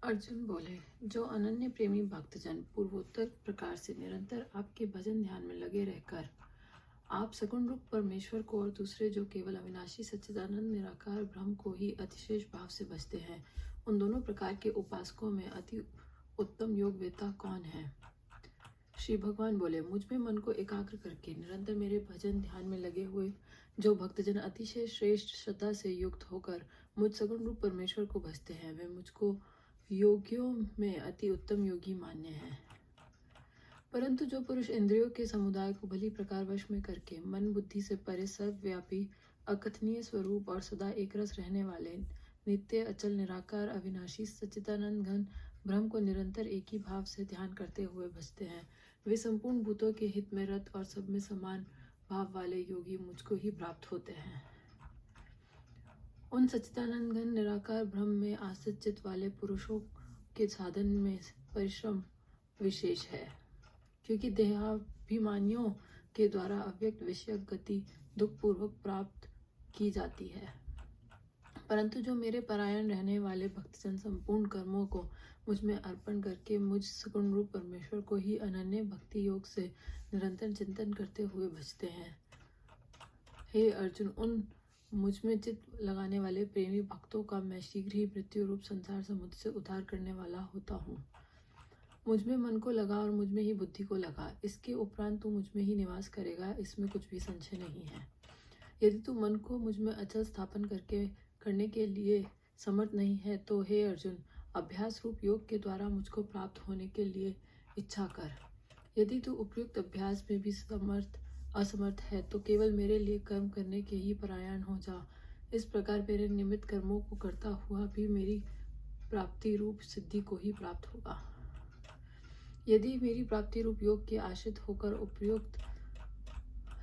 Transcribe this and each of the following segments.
अर्जुन बोले, जो अनन्य प्रेमी भक्तजन पूर्वोत्तर प्रकार से निरंतर आपके भजन ध्यान में लगे रहकर आप सगुण रूप परमेश्वर को और दूसरे जो केवल अविनाशी सच्चिदानंद निराकार ब्रह्म को ही अतिशेष भाव से भजते हैं, उन दोनों प्रकार के उपासकों में अति उत्तम योग वेता कौन है? श्री भगवान बोले, मुझ में मन को एकाग्र करके निरंतर मेरे भजन ध्यान में लगे हुए जो भक्तजन अतिशय श्रेष्ठ श्रद्धा से युक्त होकर मुझ सगुण रूप परमेश्वर को भजते हैं, वे मुझको योगियों में अति उत्तम योगी मान्य हैं। परंतु जो पुरुष इंद्रियों के समुदाय को भली प्रकार वश में करके मन बुद्धि से परे सर्वव्यापी अकथनीय स्वरूप और सदा एकरस रहने वाले नित्य अचल निराकार अविनाशी सच्चिदानंद घन ब्रह्म को निरंतर एक ही भाव से ध्यान करते हुए भजते हैं, वे संपूर्ण भूतों के हित में रत और सब में समान भाव वाले योगी मुझको ही प्राप्त होते हैं। उन सच्चिदानंद घन निराकार ब्रह्म में आश्रित चित्त वाले पुरुषों के साधन में परिश्रम विशेष है, क्योंकि देहाभिमानियों के द्वारा अव्यक्त विषय गति दुख पूर्वक प्राप्त की जाती है। परंतु जो मेरे परायण रहने वाले भक्तजन संपूर्ण कर्मों को मुझ में अर्पण करके मुझ सगुण रूप परमेश्वर को ही अनन्य भक्ति योग से निरंतर चिंतन करते हुए भजते हैं, हे अर्जुन, उन मुझ में चित्त लगाने वाले प्रेमी भक्तों का मैं शीघ्र ही मृत्यु रूप संसार समुद्र से उद्धार करने वाला होता हूँ। मुझ में मन को लगा और मुझ में ही बुद्धि को लगा, इसके उपरांत तू मुझ में ही निवास करेगा, इसमें कुछ भी संशय नहीं है। यदि तू मन को मुझ में अचल स्थापन करने के लिए समर्थ नहीं है, तो हे अर्जुन, अभ्यास रूप योग के द्वारा मुझको प्राप्त होने के लिए इच्छा कर। यदि तू उपयुक्त अभ्यास में भी असमर्थ है, तो केवल मेरे लिए कर्म करने के ही परायण हो जा। इस प्रकार मेरे निमित्त कर्मों को करता हुआ भी मेरी प्राप्ति रूप सिद्धि को ही प्राप्त होगा। यदि मेरी प्राप्ति रूप योग के आश्रित होकर उपयुक्त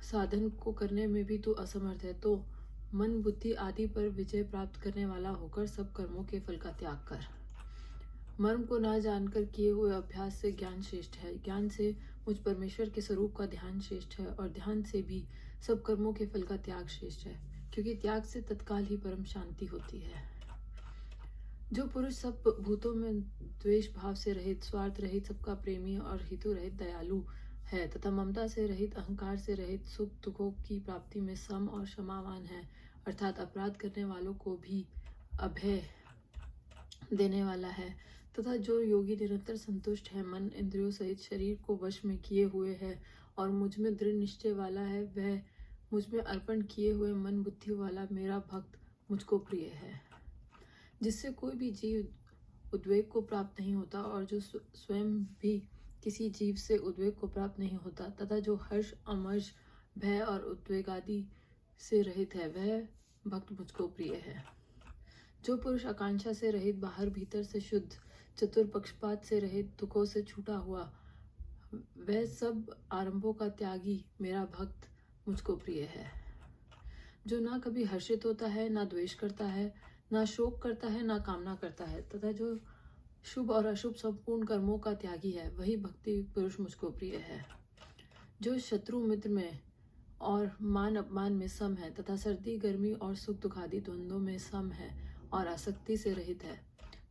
साधन को करने में भी तू असमर्थ है, तो मन बुद्धि आदि पर विजय प्राप्त करने वाला होकर सब कर्मों के फल का त्याग कर। मर्म को ना जानकर किए हुए अभ्यास से ज्ञान श्रेष्ठ है, ज्ञान से मुझ परमेश्वर के स्वरूप का ध्यान श्रेष्ठ है, और ध्यान से भी सब कर्मों के फल का त्याग श्रेष्ठ है, क्योंकि त्याग से तत्काल ही परम शांति होती है। जो पुरुष सब भूतों में द्वेष भाव से रहित, स्वार्थ रहित, सबका प्रेमी और हितु रहित दयालु है, तथा ममता से रहित, अहंकार से रहित, सुख दुखों की प्राप्ति में सम और क्षमावान है, अर्थात अपराध करने वालों को भी अभय देने वाला है, तथा जो योगी निरंतर संतुष्ट है, मन इंद्रियों सहित शरीर को वश में किए हुए है और मुझ में दृढ़ निश्चय वाला है, वह मुझ में अर्पण किए हुए मन बुद्धि वाला मेरा भक्त मुझको प्रिय है। जिससे कोई भी जीव उद्वेग को प्राप्त नहीं होता और जो स्वयं भी किसी जीव से उद्वेग को प्राप्त नहीं होता, तथा जो हर्ष अमर्ष भय और उद्वेग आदि से रहित है, वह भक्त मुझको प्रिय है। जो पुरुष आकांक्षा से रहित, बाहर भीतर से शुद्ध, चतुर, पक्षपात से रहित, दुखों से छूटा हुआ, वह सब आरंभों का त्यागी मेरा भक्त मुझको प्रिय है। जो ना कभी हर्षित होता है, ना द्वेष करता है, ना शोक करता है, ना कामना करता है, तथा जो शुभ और अशुभ संपूर्ण कर्मों का त्यागी है, वही भक्ति पुरुष मुझको प्रिय है। जो शत्रु मित्र में और मान अपमान में सम है, तथा सर्दी गर्मी और सुख दुख आदि द्वंद्वों में सम है और आसक्ति से रहित है,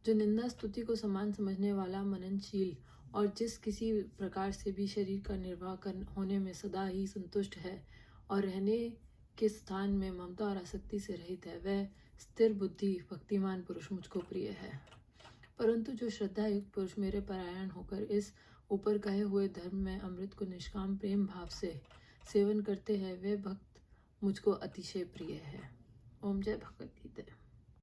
जो निंदा स्तुति को समान समझने वाला, मननशील और जिस किसी प्रकार से भी शरीर का निर्वाह होने में सदा ही संतुष्ट है और रहने के स्थान में ममता और आसक्ति से रहित है, वह स्थिर बुद्धि भक्तिमान पुरुष मुझको प्रिय है। परंतु जो श्रद्धा युक्त पुरुष मेरे परायण होकर इस ऊपर कहे हुए धर्म में अमृत को निष्काम प्रेम भाव से सेवन करते हैं, वे भक्त मुझको अतिशय प्रिय है। ओम जय भगवद गीता।